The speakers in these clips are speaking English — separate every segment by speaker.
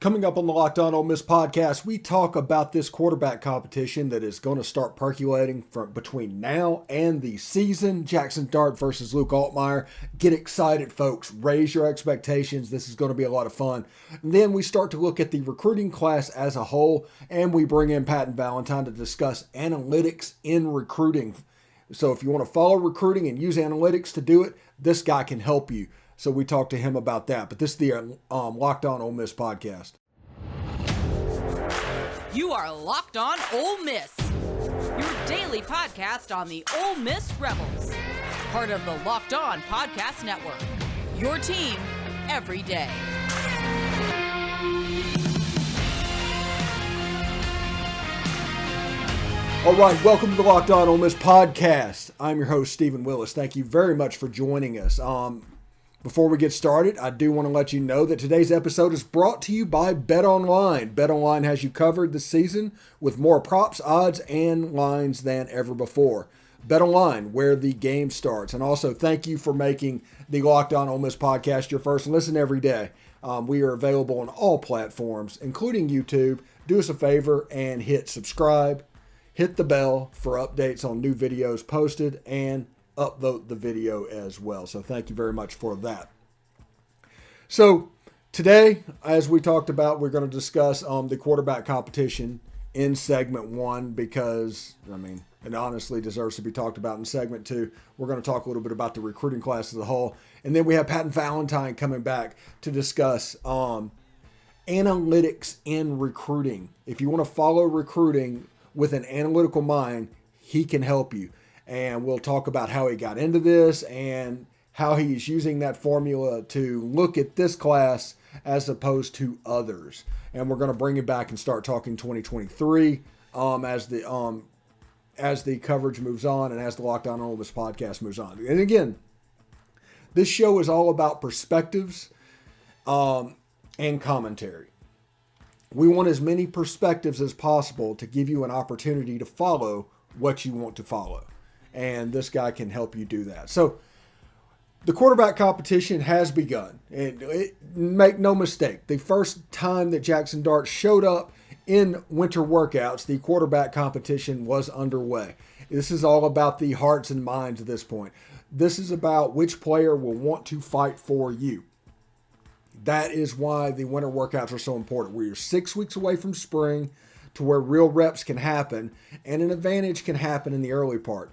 Speaker 1: Coming up on the Locked On Ole Miss podcast, we talk about this quarterback competition that is going to start percolating from between now and the season. Jaxson Dart versus Luke Altmyer. Get excited, folks. Raise your expectations. This is going to be a lot of fun. And then we start to look at the recruiting class as a whole, and we bring in Patton Valentine to discuss analytics in recruiting. So if you want to follow recruiting and use analytics to do it, this guy can help you. So we talked to him about that. But this is the Locked On Ole Miss podcast.
Speaker 2: You are Locked On Ole Miss, your daily podcast on the Ole Miss Rebels. Part of the Locked On Podcast Network, your team every day.
Speaker 1: All right, welcome to the Locked On Ole Miss podcast. I'm your host, Stephen Willis. Thank you very much for joining us. Before we get started, I do want to let you know that today's episode is brought to you by BetOnline. BetOnline has you covered this season with more props, odds, and lines than ever before. BetOnline, where the game starts. And also, thank you for making the Locked On Ole Miss podcast your first listen every day. We are available on all platforms, including YouTube. Do us a favor and hit subscribe. Hit the bell for updates on new videos posted, and upload the video as well. So thank you very much for that. So today, as we talked about, we're going to discuss the quarterback competition in segment 1 because, it honestly deserves to be talked about in segment 2. We're going to talk a little bit about the recruiting class as a whole. And then we have Patton Valentine coming back to discuss analytics in recruiting. If you want to follow recruiting with an analytical mind, he can help you. And we'll talk about how he got into this and how he's using that formula to look at this class as opposed to others. And we're going to bring it back and start talking 2023 as the coverage moves on and as the Locked On Ole Miss podcast moves on. And again, this show is all about perspectives and commentary. We want as many perspectives as possible to give you an opportunity to follow what you want to follow. And this guy can help you do that. So the quarterback competition has begun. And make no mistake, the first time that Jaxson Dart showed up in winter workouts, the quarterback competition was underway. This is all about the hearts and minds at this point. This is about which player will want to fight for you. That is why the winter workouts are so important. We're 6 weeks away from spring to where real reps can happen and an advantage can happen in the early part.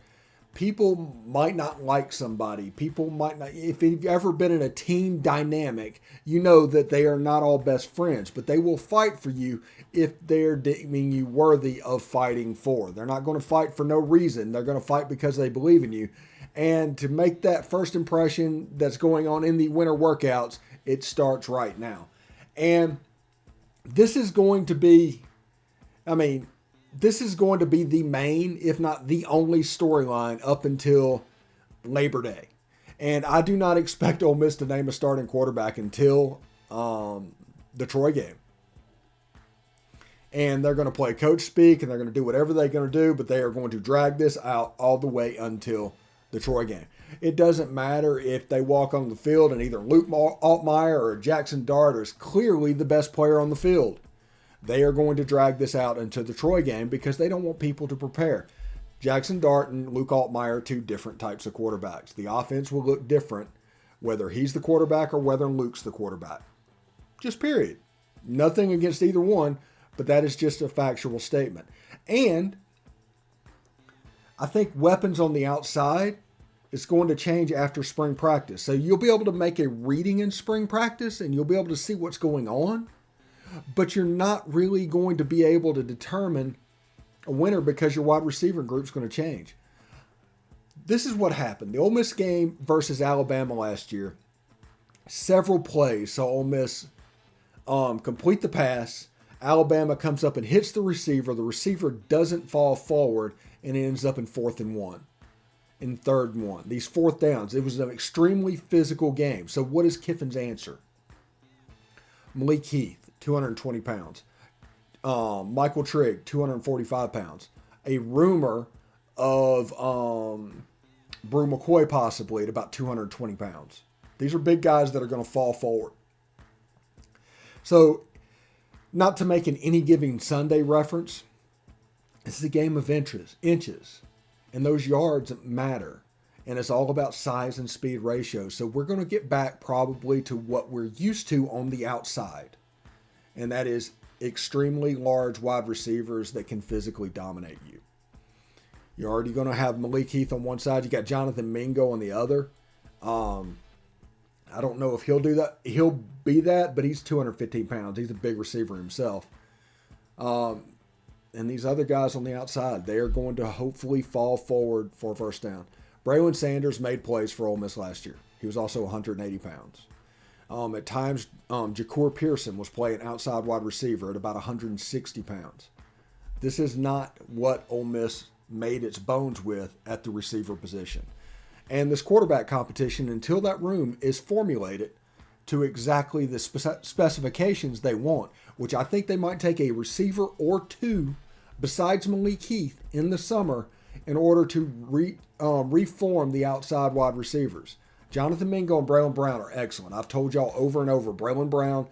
Speaker 1: People might not like somebody. People might not. If you've ever been in a team dynamic, you know that they are not all best friends, but they will fight for you if they're deeming you worthy of fighting for. They're not going to fight for no reason. They're going to fight because they believe in you. And to make that first impression that's going on in the winter workouts, it starts right now. And this is going to be, this is going to be the main, if not the only storyline up until Labor Day. And I do not expect Ole Miss to name a starting quarterback until the Troy game. And they're going to play coach speak and they're going to do whatever they're going to do, but they are going to drag this out all the way until the Troy game. It doesn't matter if they walk on the field and either Luke Altmyer or Jaxson Dart is clearly the best player on the field. They are going to drag this out into the Troy game because they don't want people to prepare. Jaxson Dart and Luke Altmyer are two different types of quarterbacks. The offense will look different whether he's the quarterback or whether Luke's the quarterback. Just period. Nothing against either one, but that is just a factual statement. And I think weapons on the outside is going to change after spring practice. So you'll be able to make a reading in spring practice and you'll be able to see what's going on. But you're not really going to be able to determine a winner because your wide receiver group's going to change. This is what happened. The Ole Miss game versus Alabama last year, several plays saw Ole Miss complete the pass. Alabama comes up and hits the receiver. The receiver doesn't fall forward and it ends up in 4th and 1, in 3rd and 1. These 4th downs, it was an extremely physical game. So what is Kiffin's answer? Malik Heath, 220 pounds. Michael Trigg, 245 pounds. A rumor of Brew McCoy possibly at about 220 pounds. These are big guys that are going to fall forward. So Not to make an any given Sunday reference, this is a game of inches, and those yards matter. And it's all about size and speed ratio. So we're going to get back probably to what we're used to on the outside. And that is extremely large wide receivers that can physically dominate you. You're already going to have Malik Heath on one side. You got Jonathan Mingo on the other. I don't know if he'll do that. He'll be that, but he's 215 pounds. He's a big receiver himself. And these other guys on the outside, they are going to hopefully fall forward for a first down. Braylon Sanders made plays for Ole Miss last year. He was also 180 pounds. At times, Jacour Pearson was playing outside wide receiver at about 160 pounds. This is not what Ole Miss made its bones with at the receiver position. And this quarterback competition, until that room is formulated to exactly the specifications they want, which I think they might take a receiver or two besides Malik Heath in the summer in order to reform the outside wide receivers. Jonathan Mingo and Braylon Brown are excellent. I've told y'all over and over, Braylon Brown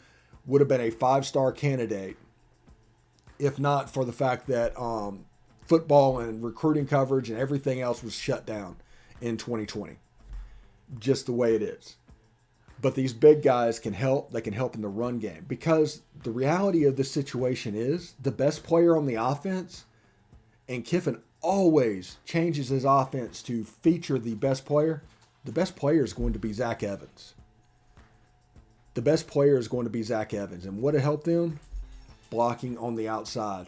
Speaker 1: would have been a 5-star candidate if not for the fact that football and recruiting coverage and everything else was shut down in 2020. Just the way it is. But these big guys can help. They can help in the run game, because the reality of the situation is the best player on the offense, and Kiffin always changes his offense to feature the best player. The best player is going to be Zach Evans. The best player is going to be Zach Evans. And what to help them? Blocking on the outside.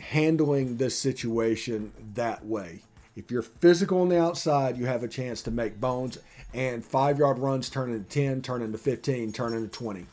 Speaker 1: Handling this situation that way. If you're physical on the outside, you have a chance to make bones, and 5-yard runs turn into 10, turn into 15, turn into 20.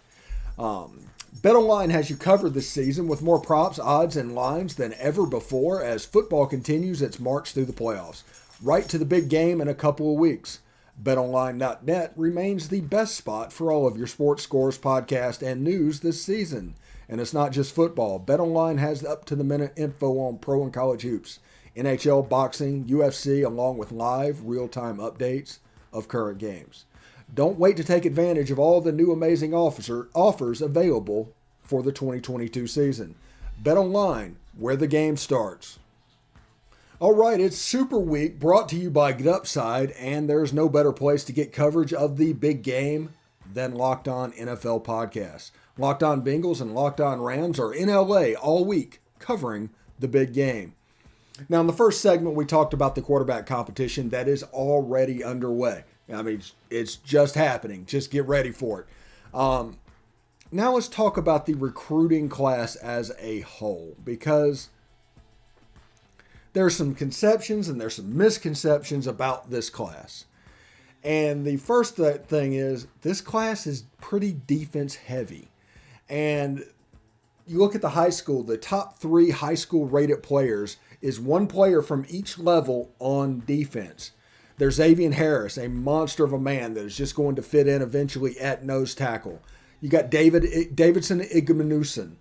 Speaker 1: BetOnline has you covered this season with more props, odds, and lines than ever before as football continues its march through the playoffs. Right to the big game in a couple of weeks. BetOnline.net remains the best spot for all of your sports scores, podcast, and news this season. And it's not just football. BetOnline has up-to-the-minute info on pro and college hoops, NHL, boxing, UFC, along with live, real-time updates of current games. Don't wait to take advantage of all the new amazing offers available for the 2022 season. BetOnline, where the game starts. All right, it's Super Week, brought to you by GetUpside, and there's no better place to get coverage of the big game than Locked On NFL Podcasts. Locked On Bengals and Locked On Rams are in LA all week covering the big game. Now, in the first segment, we talked about the quarterback competition that is already underway. I mean, it's just happening. Just get ready for it. Now let's talk about the recruiting class as a whole, because there's some conceptions and there's some misconceptions about this class. And the first thing is, this class is pretty defense heavy. And you look at the high school, the top 3 high school rated players is one player from each level on defense. There's Avian Harris, a monster of a man that is just going to fit in eventually at nose tackle. You got Davidson Igmanuson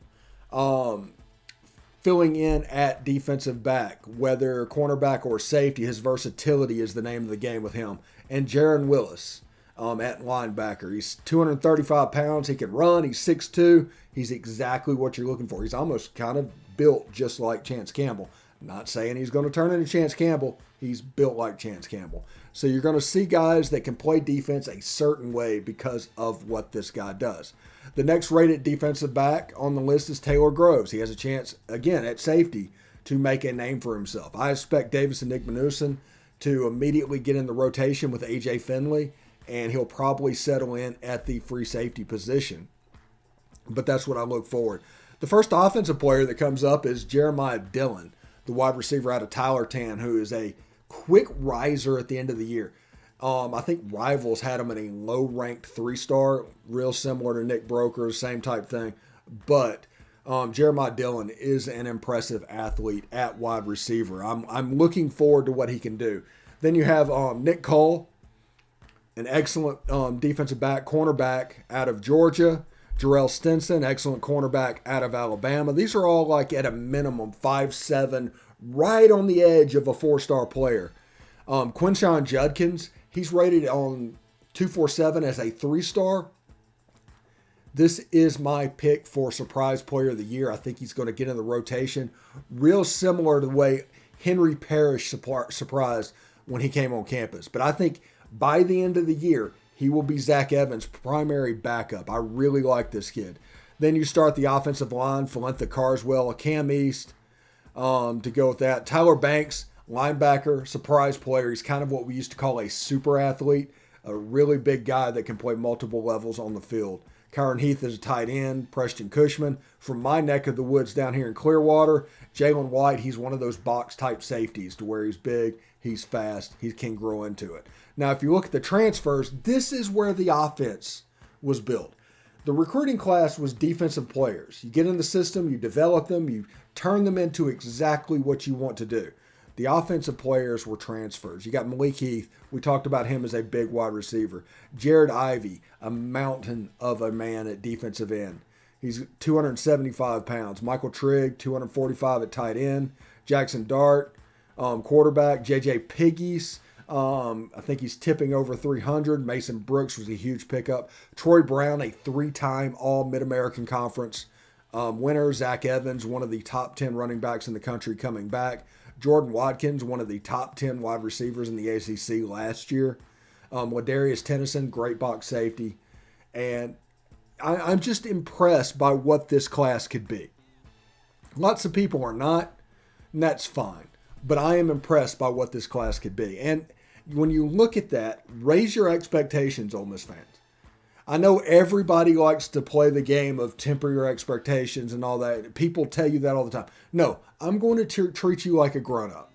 Speaker 1: filling in at defensive back, whether cornerback or safety. His versatility is the name of the game with him. And Jaron Willis at linebacker. He's 235 pounds. He can run. He's 6'2". He's exactly what you're looking for. He's almost kind of built just like Chance Campbell. Not saying he's going to turn into Chance Campbell. He's built like Chance Campbell. So you're going to see guys that can play defense a certain way because of what this guy does. The next rated defensive back on the list is Taylor Groves. He has a chance, again, at safety to make a name for himself. I expect Davidson Igmanuson to immediately get in the rotation with A.J. Finley, and he'll probably settle in at the free safety position. But that's what I look forward. The first offensive player that comes up is Jeremiah Dillon, the wide receiver out of Tylertown, who is a quick riser at the end of the year. I think Rivals had him in a low-ranked 3-star, real similar to Nick Broker's, same type thing. But Jeremiah Dillon is an impressive athlete at wide receiver. I'm looking forward to what he can do. Then you have Nick Cole, an excellent defensive back, cornerback out of Georgia. Jarrell Stinson, excellent cornerback out of Alabama. These are all like at a minimum 5'7", right on the edge of a 4-star player. Quinshon Judkins, he's rated on 247 as a 3-star. This is my pick for Surprise Player of the Year. I think he's going to get in the rotation. Real similar to the way Henry Parrish surprised when he came on campus. But I think by the end of the year, he will be Zach Evans' primary backup. I really like this kid. Then you start the offensive line, Falentha Carswell, Cam East to go with that. Tyler Banks, linebacker, surprise player. He's kind of what we used to call a super athlete, a really big guy that can play multiple levels on the field. Kyron Heath is a tight end. Preston Cushman from my neck of the woods down here in Clearwater. Jalen White, he's one of those box-type safeties to where he's big, he's fast, he can grow into it. Now, if you look at the transfers, this is where the offense was built. The recruiting class was defensive players. You get in the system, you develop them, you turn them into exactly what you want to do. The offensive players were transfers. You got Malik Heath. We talked about him as a big wide receiver. Jared Ivey, a mountain of a man at defensive end. He's 275 pounds. Michael Trigg, 245 at tight end. Jaxson Dart, quarterback. J.J. Piggies, I think he's tipping over 300. Mason Brooks was a huge pickup. Troy Brown, a 3-time All-Mid-American Conference winner. Zach Evans, one of the top 10 running backs in the country coming back. Jordan Watkins, one of the top 10 wide receivers in the ACC last year. Ladarius Tennyson, great box safety. And I'm just impressed by what this class could be. Lots of people are not, and that's fine. But I am impressed by what this class could be. And when you look at that, raise your expectations, Ole Miss fans. I know everybody likes to play the game of temper your expectations and all that. People tell you that all the time. No, I'm going to treat you like a grown-up.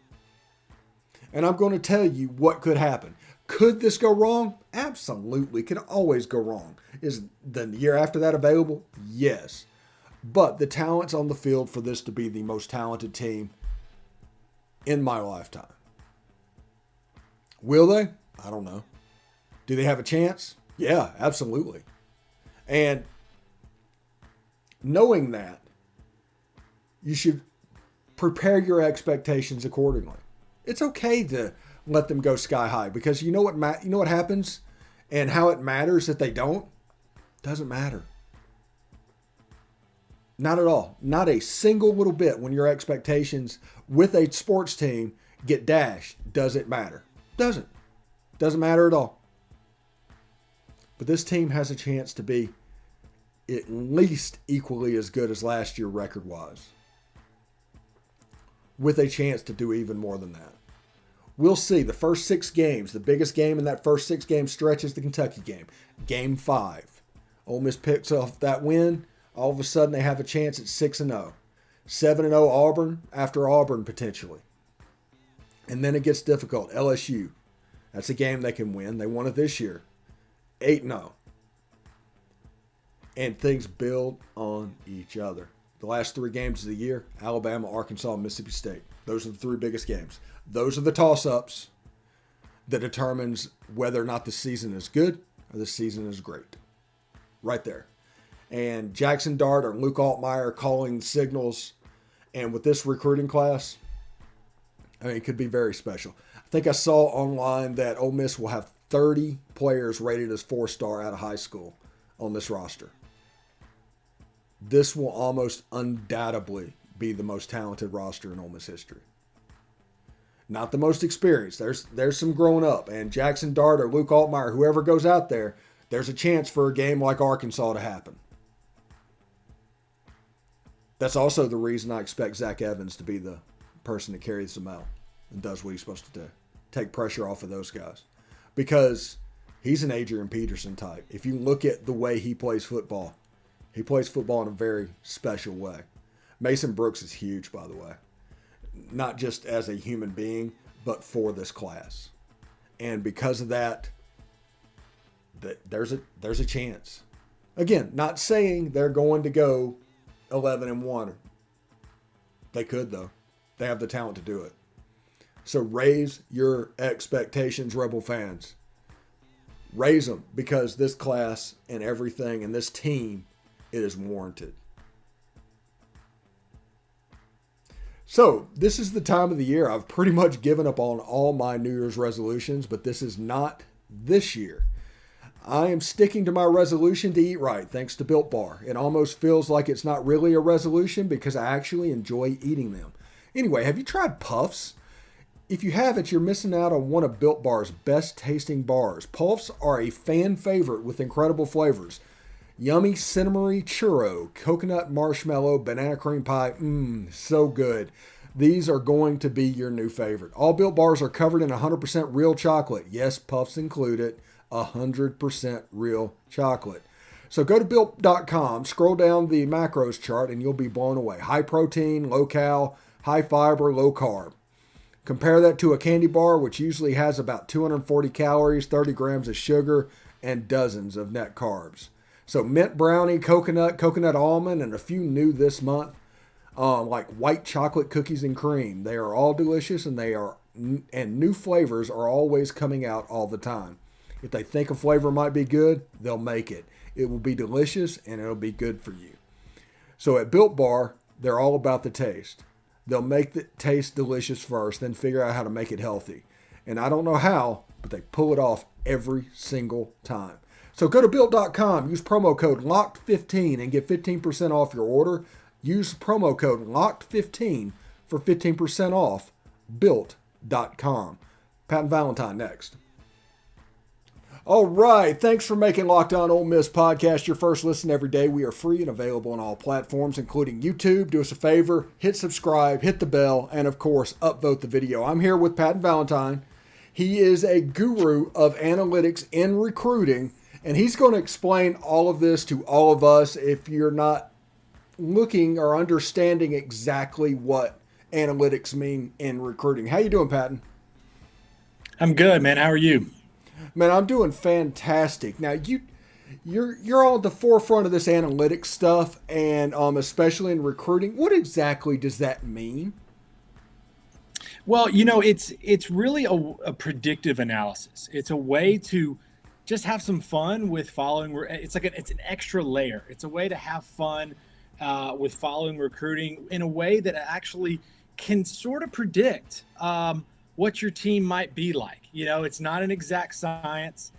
Speaker 1: And I'm going to tell you what could happen. Could this go wrong? Absolutely. Could always go wrong. Is the year after that available? Yes. But the talent's on the field for this to be the most talented team in my lifetime. Will they? I don't know. Do they have a chance? Yeah, absolutely. And knowing that, you should prepare your expectations accordingly. It's okay to let them go sky high because you know what happens and how it matters that they don't? Doesn't matter. Not at all. Not a single little bit when your expectations with a sports team get dashed. Does it matter? Doesn't. Doesn't matter at all. But this team has a chance to be at least equally as good as last year record was. With a chance to do even more than that. We'll see. The first 6 games, the biggest game in that first 6-game stretch is the Kentucky game. Game 5. Ole Miss picks off that win. All of a sudden they have a chance at 6-0. 7-0 Auburn after Auburn potentially. And then it gets difficult. LSU. That's a game they can win. They won it this year. 8-0. And things build on each other. The last 3 games of the year, Alabama, Arkansas, Mississippi State. Those are the 3 biggest games. Those are the toss-ups that determines whether or not the season is good or the season is great. Right there. And Jaxson Dart or Luke Altmyer calling the signals. And with this recruiting class, I mean, it could be very special. I think I saw online that Ole Miss will have 30 players rated as 4-star out of high school on this roster. This will almost undoubtedly be the most talented roster in Ole Miss history. Not the most experienced. There's some growing up. And Jaxson Dart or Luke Altmyer, whoever goes out there, there's a chance for a game like Arkansas to happen. That's also the reason I expect Zach Evans to be the person that carries them out and does what he's supposed to do. Take pressure off of those guys. Because he's an Adrian Peterson type. If you look at the way he plays football in a very special way. Mason Brooks is huge, by the way. Not just as a human being, but for this class. And because of that, there's a chance. Again, not saying they're going to go 11-1. They could, though. They have the talent to do it. So raise your expectations, Rebel fans. Raise them because this class and everything and this team, it is warranted. So this is the time of the year. I've pretty much given up on all my New Year's resolutions, but this is not this year. I am sticking to my resolution to eat right, thanks to Built Bar. It almost feels like it's not really a resolution because I actually enjoy eating them. Anyway, have you tried Puffs? If you haven't, you're missing out on one of Built Bar's best tasting bars. Puffs are a fan favorite with incredible flavors. Yummy cinnamony churro, coconut marshmallow, banana cream pie. So good. These are going to be your new favorite. All Built Bars are covered in 100% real chocolate. Yes, Puffs included. 100% real chocolate. So go to built.com, scroll down the macros chart, and you'll be blown away. High protein, low cal, high fiber, low carb. Compare that to a candy bar, which usually has about 240 calories, 30 grams of sugar, and dozens of net carbs. So mint brownie, coconut almond, and a few new this month, like white chocolate cookies and cream. They are all delicious, and new flavors are always coming out all the time. If they think a flavor might be good, they'll make it. It will be delicious, and it'll be good for you. So at Built Bar, they're all about the taste. They'll make the taste delicious first, then figure out how to make it healthy. And I don't know how, but they pull it off every single time. So go to Built.com, use promo code LOCKED15 and get 15% off your order. Use promo code LOCKED15 for 15% off. Built.com. Patton Valentine next. All right. Thanks for making Locked On Ole Miss podcast your first listen every day. We are free and available on all platforms, including YouTube. Do us a favor, hit subscribe, hit the bell, and of course, upvote the video. I'm here with Patton Valentine. He is a guru of analytics in recruiting, and he's going to explain all of this to all of us if you're not looking or understanding exactly what analytics mean in recruiting. How you doing, Patton?
Speaker 3: I'm good, man. How are you?
Speaker 1: Man, I'm doing fantastic. Now, you're on the forefront of this analytics stuff, and especially in recruiting. What exactly does that mean?
Speaker 3: Well, it's really a predictive analysis. It's a way to just have some fun with following. It's an extra layer. It's a way to have fun with following recruiting in a way that actually can sort of predict what your team might be like. It's not an exact science.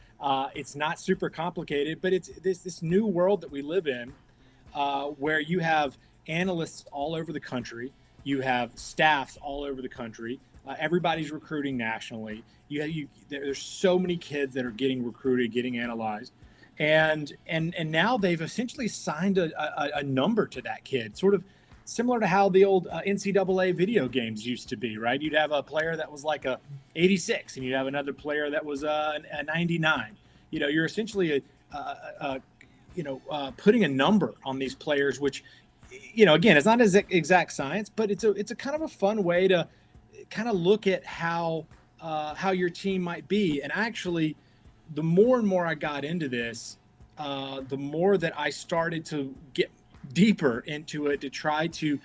Speaker 3: It's not super complicated, but it's this new world that we live in where you have analysts all over the country. You have staffs all over the country. Everybody's recruiting nationally. There's so many kids that are getting recruited, getting analyzed. And now they've essentially signed a number to that kid, sort of similar to how the old NCAA video games used to be, right? You'd have a player that was like a 86, and you'd have another player that was a 99. You're essentially putting a number on these players, which, again, it's not as exact science, but it's a kind of a fun way to kind of look at how your team might be. And actually, the more and more I got into this, the more that I started to get deeper into it to try to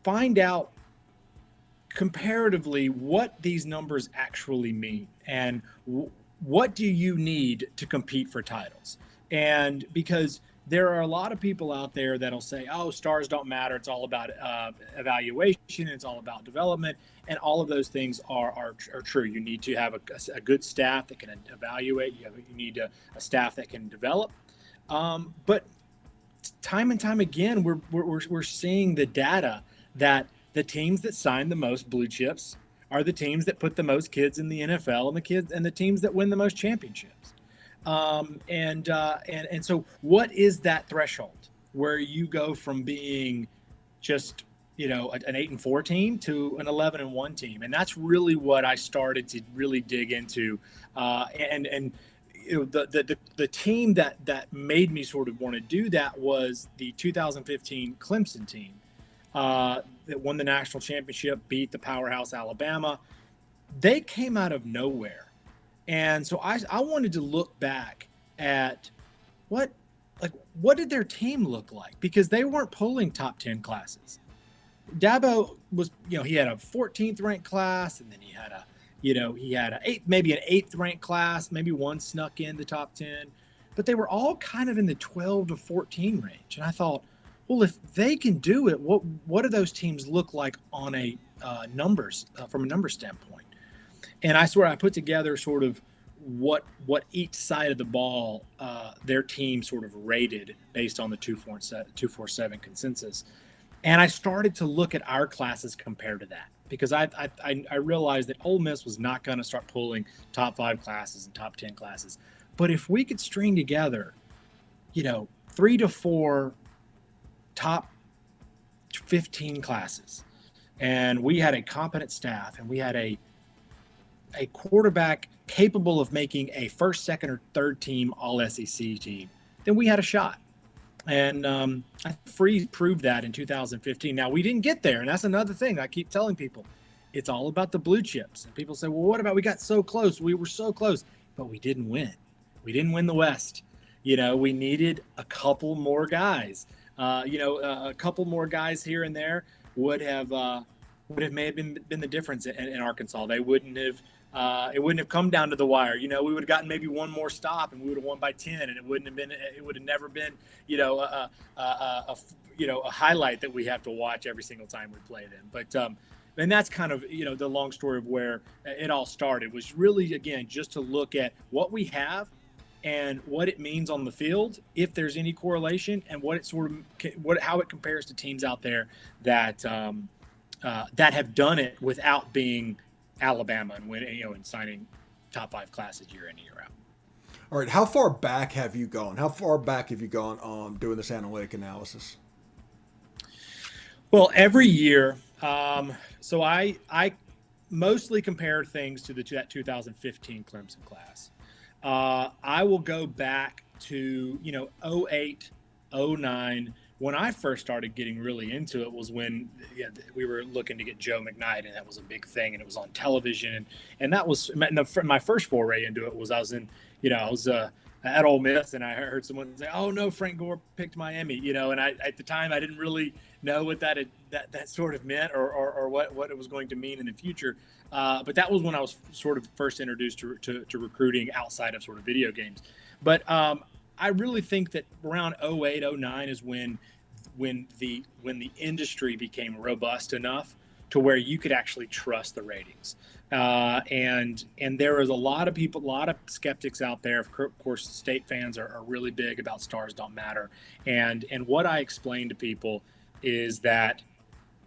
Speaker 3: find out comparatively what these numbers actually mean and what do you need to compete for titles. And because there are a lot of people out there that'll say, oh, stars don't matter. It's all about evaluation. It's all about development. And all of those things are true. You need to have a good staff that can evaluate. You need a staff that can develop. But time and time again, we're seeing the data that the teams that sign the most blue chips are the teams that put the most kids in the NFL and the teams that win the most championships. And so what is that threshold where you go from being just, an 8-4 team to an 11-1 team? And that's really what I started to really dig into. The team that made me sort of want to do that was the 2015 Clemson team that won the national championship, beat the powerhouse Alabama. They came out of nowhere. And so I wanted to look back at what did their team look like? Because they weren't pulling top 10 classes. Dabo was, he had a 14th ranked class, and then he had maybe an 8th ranked class, maybe one snuck in the top 10, but they were all kind of in the 12 to 14 range. And I thought, well, if they can do it, what do those teams look like on a numbers from a number standpoint? And I swear I put together sort of what each side of the ball their team sort of rated based on the 247 consensus. And I started to look at our classes compared to that, because I realized that Ole Miss was not going to start pulling top 5 classes and top 10 classes. But if we could string together, 3 to 4 top 15 classes, and we had a competent staff, and we had a quarterback capable of making a first, second, or third team All-SEC team, then we had a shot. And I proved that in 2015. Now, we didn't get there, and that's another thing I keep telling people. It's all about the blue chips. And people say, well, what about we got so close? We were so close, but we didn't win. We didn't win the West. We needed a couple more guys. A couple more guys here and there would have may have been the difference in Arkansas. They wouldn't have. It wouldn't have come down to the wire. We would have gotten maybe one more stop, and we would have won by 10, and it would have never been, a highlight that we have to watch every single time we play them. But, and that's kind of, the long story of where it all started, was really, again, just to look at what we have and what it means on the field, if there's any correlation, and what it how it compares to teams out there that have done it without being Alabama and and signing top 5 classes year in and year out.
Speaker 1: All right, how far back have you gone? How far back have you gone on doing this analytic analysis?
Speaker 3: Well, every year. So I mostly compare things to that 2015 Clemson class. I will go back to 08, 09. When I first started getting really into it was when we were looking to get Joe McKnight, and that was a big thing, and it was on television. And that was my first foray into it. Was I was at Ole Miss, and I heard someone say, "Oh no, Frank Gore picked Miami," and at the time I didn't really know what that sort of meant or what it was going to mean in the future. But that was when I was sort of first introduced to recruiting outside of sort of video games. But I really think that around 08, 09 is when the industry became robust enough to where you could actually trust the ratings. And there was a lot of people, a lot of skeptics out there. Of course, state fans are really big about stars don't matter. And what I explain to people is that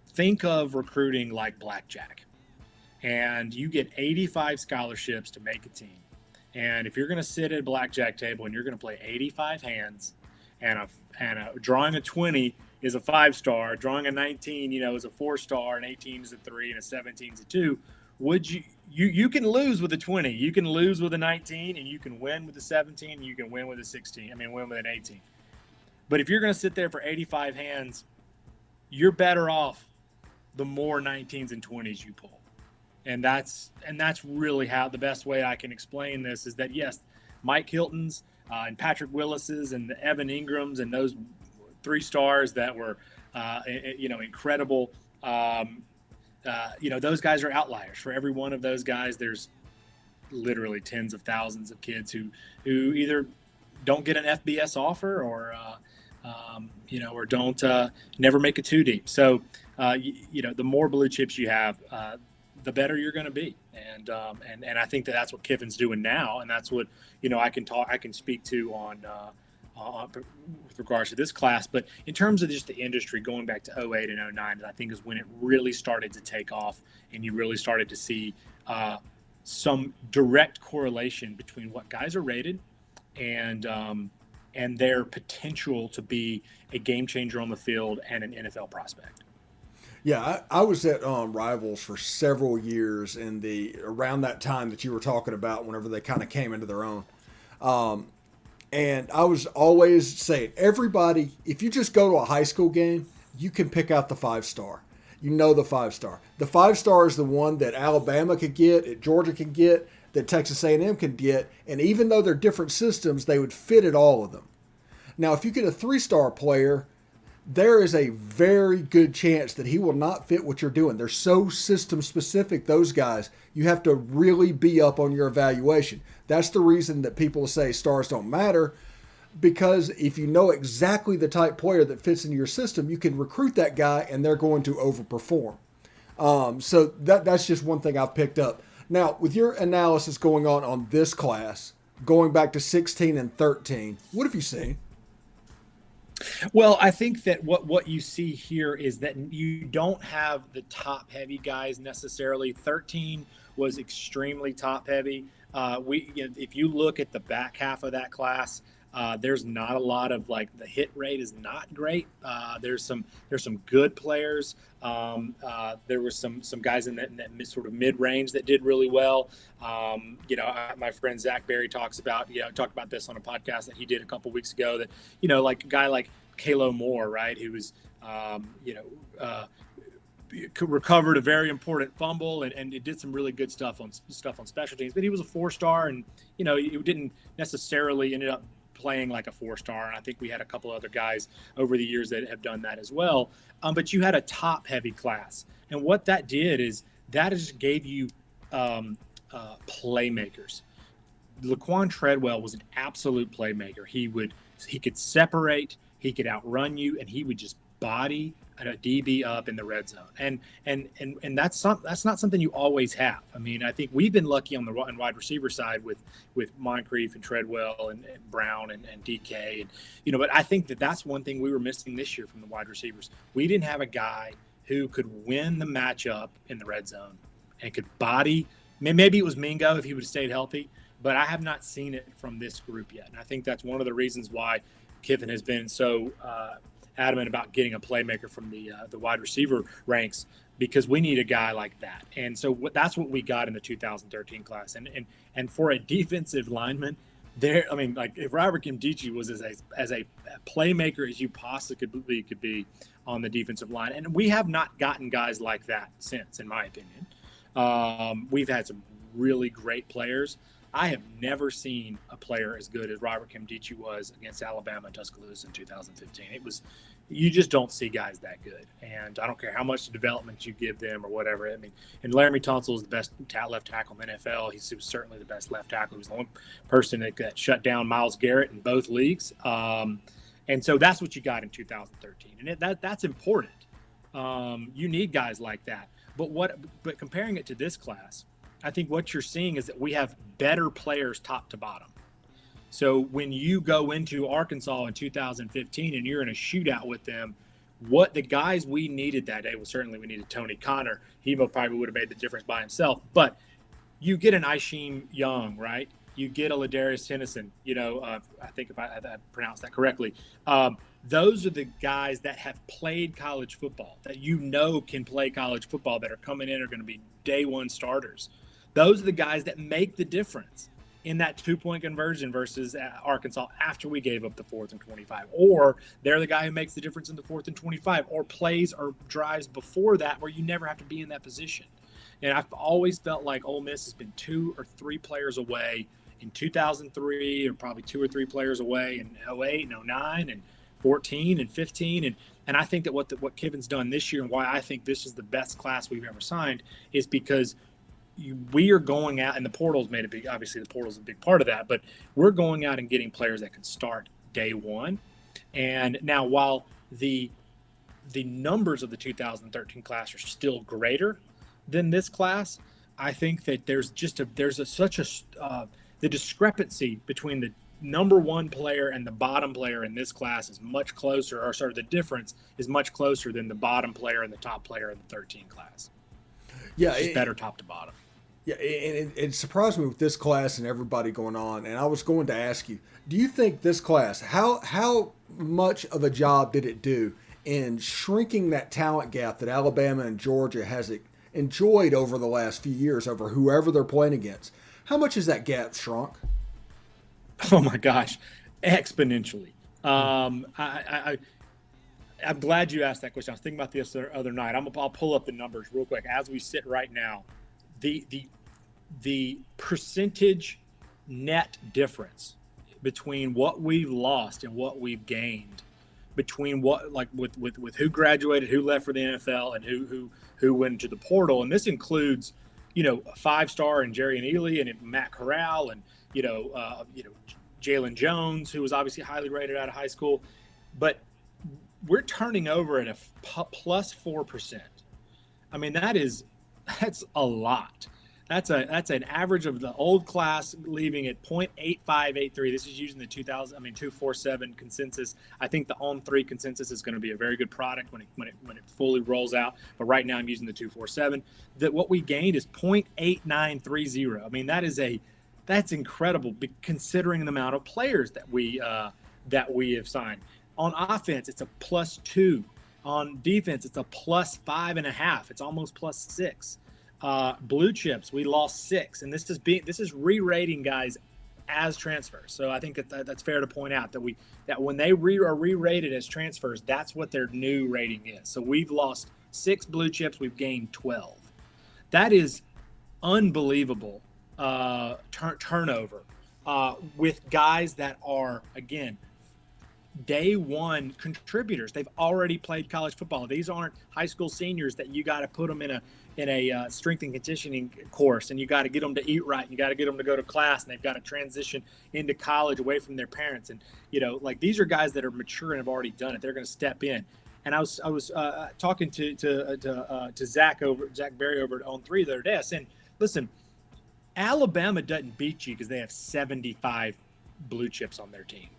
Speaker 3: think of recruiting like blackjack. And you get 85 scholarships to make a team. And if you're going to sit at a blackjack table and you're going to play 85 hands, and drawing a 20 is a 5-star, drawing a 19, is a 4-star, an 18 is a 3, and a 17 is a 2, would you can lose with a 20, you can lose with a 19, and you can win with a 17, and you can win with a 16. Win with an 18. But if you're going to sit there for 85 hands, you're better off the more 19s and 20s you pull. And that's really how the best way I can explain this is that, yes, Mike Hilton's and Patrick Willis's and the Evan Ingrams and those 3 stars that were, incredible. Those guys are outliers. For every one of those guys, there's literally tens of thousands of kids who either don't get an FBS offer or don't never make it too deep. So, the more blue chips you have, the better you're going to be. And I think that's what Kiffin's doing now. And that's what, I can speak to on with regards to this class. But in terms of just the industry, going back to 08 and 09, I think is when it really started to take off, and you really started to see some direct correlation between what guys are rated and their potential to be a game changer on the field and an NFL prospect.
Speaker 1: Yeah, I was at Rivals for several years around that time that you were talking about, whenever they kind of came into their own. And I was always saying, everybody, if you just go to a high school game, you can pick out the 5-star. The 5-star. The 5-star is the one that Alabama could get, that Georgia can get, that Texas A&M can get. And even though they're different systems, they would fit at all of them. Now, if you get a 3-star player, there is a very good chance that he will not fit what you're doing. They're so system specific, those guys. You have to really be up on your evaluation. That's the reason that people say stars don't matter, because if you know exactly the type player that fits into your system, you can recruit that guy and they're going to overperform. So that's just one thing I've picked up. Now, with your analysis going on this class, going back to 16 and 13, what have you seen?
Speaker 3: Well, I think that what you see here is that you don't have the top heavy guys necessarily. 13 was extremely top heavy. If you look at the back half of that class, there's not a lot of like the hit rate is not great. There's some good players. There were some guys in that sort of mid range that did really well. My friend Zach Berry talked about this on a podcast that he did a couple weeks ago. That like a guy like Kalo Moore, right, who was recovered a very important fumble and it did some really good stuff on special teams. But he was a 4-star, and he didn't necessarily ended up playing like a 4-star. And I think we had a couple other guys over the years that have done that as well. But you had a top heavy class. And what that did is that just gave you playmakers. Laquan Treadwell was an absolute playmaker. He could separate, he could outrun you, and he would just body a DB up in the red zone. And that's not something you always have. I mean, I think we've been lucky on the wide receiver side with Moncrief and Treadwell and Brown and DK. And, but I think that's one thing we were missing this year from the wide receivers. We didn't have a guy who could win the matchup in the red zone and could body. Maybe it was Mingo if he would have stayed healthy, but I have not seen it from this group yet. And I think that's one of the reasons why Kiffin has been so adamant about getting a playmaker from the wide receiver ranks, because we need a guy like that. And so that's what we got in the 2013 class. And for a defensive lineman, if Robert Kimdichie was as a playmaker as you possibly could be on the defensive line, and we have not gotten guys like that since, in my opinion. We've had some really great players. I have never seen a player as good as Robert Kimdichie was against Alabama and Tuscaloosa in 2015. You just don't see guys that good. And I don't care how much development you give them or whatever. I mean, and Laramie Tunsil is the best left tackle in the NFL. He was certainly the best left tackle. He was the only person that shut down Myles Garrett in both leagues. And so that's what you got in 2013. And that's important. You need guys like that. But comparing it to this class, I think what you're seeing is that we have better players top to bottom. So when you go into Arkansas in 2015 and you're in a shootout with them, what the guys we needed that day was certainly we needed Tony Connor. He probably would have made the difference by himself. But you get an Isheem Young, right? You get a Ladarius Henderson. I think if I pronounced that correctly. Those are the guys that have played college football, that can play college football, that are coming in, are going to be day one starters. Those are the guys that make the difference in that 2-point conversion versus Arkansas after we gave up the 4th and 25. Or they're the guy who makes the difference in the 4th and 25, or plays or drives before that where you never have to be in that position. And I've always felt like Ole Miss has been 2 or 3 players away in 2003, or probably 2 or 3 players away in 08 and 09 and 14 and 15. And I think that what Kiffin's done this year, and why I think this is the best class we've ever signed, is because we are going out, and the portal's obviously the portal's a big part of that, but we're going out and getting players that can start day one. And now, while the numbers of the 2013 class are still greater than this class, I think that the discrepancy between the number one player and the bottom player in this class is much closer, or sort of the difference is much closer than the bottom player and the top player in the 13 class.
Speaker 1: Yeah,
Speaker 3: it's better top to bottom.
Speaker 1: Yeah, and it surprised me with this class and everybody going on. And I was going to ask you, do you think this class, how much of a job did it do in shrinking that talent gap that Alabama and Georgia has enjoyed over the last few years over whoever they're playing against? How much has that gap shrunk?
Speaker 3: Oh my gosh, exponentially. I'm glad you asked that question. I was thinking about this the other night. I'll pull up the numbers real quick as we sit right now. The percentage net difference between what we've lost and what we've gained, between with who graduated, who left for the NFL, and who went into the portal, and this includes a 5-star and Jerry and Ely and Matt Corral and Jalen Jones, who was obviously highly rated out of high school, but we're turning over at a plus 4%. I mean, that's a lot. That's an average of the old class leaving at 0.8583. This is using the 247 consensus. I think the On3 consensus is going to be a very good product when it fully rolls out. But right now I'm using the 247. That what we gained is 0.8930. I mean, that's incredible considering the amount of players that we have signed. On offense, it's a +2. On defense, it's a +5.5. It's almost +6. Blue chips, we lost 6, and this is re-rating guys as transfers. So I think that's fair to point out that when they are re-rated as transfers, that's what their new rating is. So we've lost 6 blue chips, we've gained 12. That is unbelievable turnover with guys that are, again, day one contributors. They've already played college football. These aren't high school seniors that you got to put them in a strength and conditioning course, and you got to get them to eat right, and you got to get them to go to class, and they've got to transition into college away from their parents. And like these are guys that are mature and have already done it. They're going to step in. And I was talking to Zach Berry over at On3 the other day. I said, listen, Alabama doesn't beat you because they have 75 blue chips on their team.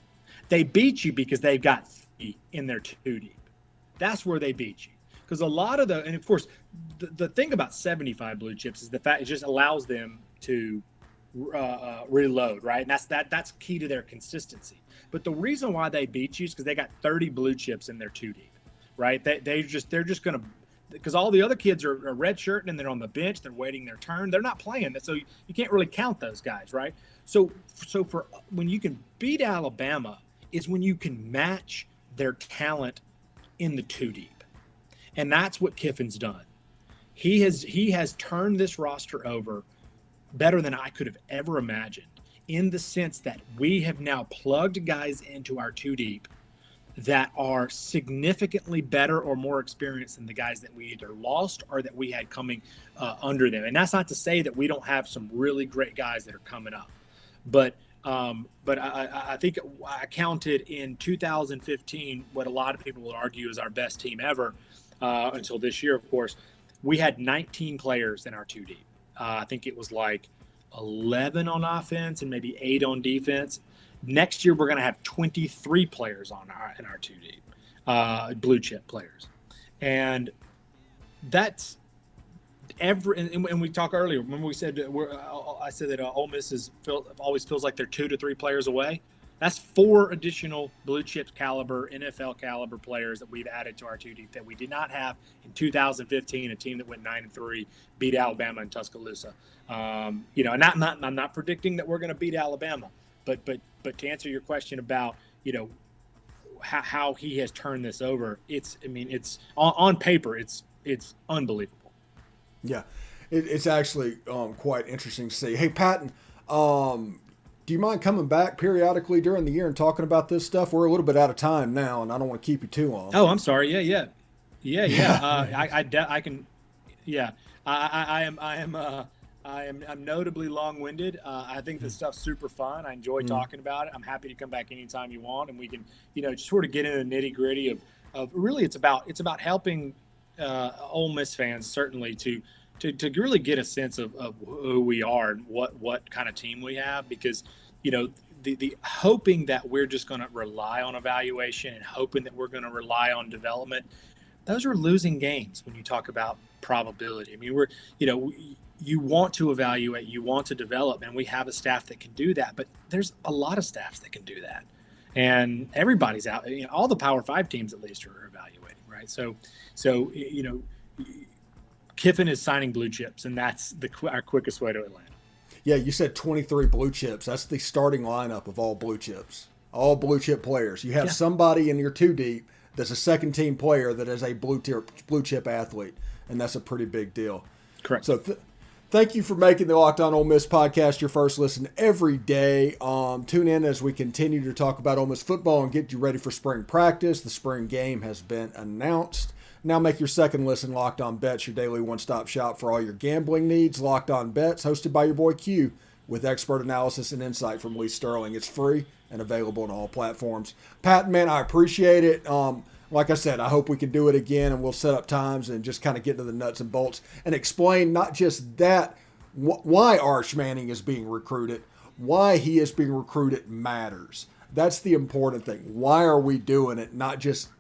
Speaker 3: They beat you because they've got 3 in their 2 deep. That's where they beat you. Because a lot of and of course, the thing about 75 blue chips is the fact it just allows them to reload, right? And that's key to their consistency. But the reason why they beat you is because they got 30 blue chips in their 2 deep, right? They're just going to, because all the other kids are redshirting and they're on the bench, they're waiting their turn, they're not playing. So you can't really count those guys, right? So for when you can beat Alabama is when you can match their talent in the 2 deep. And that's what Kiffin's done. He has turned this roster over better than I could have ever imagined, in the sense that we have now plugged guys into our 2 deep that are significantly better or more experienced than the guys that we either lost or that we had coming under them. And that's not to say that we don't have some really great guys that are coming up. But I think I counted in 2015 what a lot of people will argue is our best team ever until this year, of course. We had 19 players in our 2 deep. I think it was like 11 on offense and maybe 8 on defense. Next year, we're going to have 23 players in our 2 deep, blue chip players. And that's and we talked earlier. Remember we said I said that Ole Miss always feels like they're 2 to 3 players away. That's 4 additional blue chip caliber, NFL caliber players that we've added to our 2 deep that we did not have in 2015. A team that went 9-3, beat Alabama in Tuscaloosa. And I'm not predicting that we're going to beat Alabama, but to answer your question about how he has turned this over, it's on paper it's unbelievable.
Speaker 1: Yeah, it's actually quite interesting to see. Hey, Patton, do you mind coming back periodically during the year and talking about this stuff? We're a little bit out of time now, and I don't want to keep you too long.
Speaker 3: Oh, I'm sorry. Yeah. I can. Yeah, I'm notably long-winded. I think this stuff's super fun. I enjoy talking about it. I'm happy to come back anytime you want, and we can, just sort of get into the nitty-gritty of really it's about helping Ole Miss fans certainly to really get a sense of who we are and what kind of team we have, because the hoping that we're just going to rely on evaluation and hoping that we're going to rely on development, those are losing games when you talk about probability. I mean, you want to evaluate, you want to develop, and we have a staff that can do that, but there's a lot of staffs that can do that, and everybody's out. All the Power 5 teams at least are evaluating, right? So Kiffin is signing blue chips, and that's our quickest way to Atlanta.
Speaker 1: Yeah, you said 23 blue chips. That's the starting lineup of all blue chips, all blue chip players. You have somebody in your 2 deep that's a second team player that is a blue chip athlete, and that's a pretty big deal.
Speaker 3: Correct.
Speaker 1: So thank you for making the Locked On Ole Miss podcast your first listen every day. Tune in as we continue to talk about Ole Miss football and get you ready for spring practice. The spring game has been announced. Now make your second listen Locked On Bets, your daily one-stop shop for all your gambling needs. Locked On Bets, hosted by your boy Q, with expert analysis and insight from Lee Sterling. It's free and available on all platforms. Patton, man, I appreciate it. Like I said, I hope we can do it again, and we'll set up times and just kind of get into the nuts and bolts and explain not just that why Arch Manning is being recruited, why he is being recruited matters. That's the important thing. Why are we doing it, not just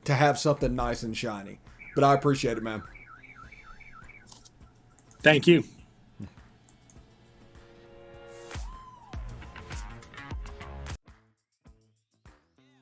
Speaker 1: to have something nice and shiny? But I appreciate it, man.
Speaker 3: Thank you.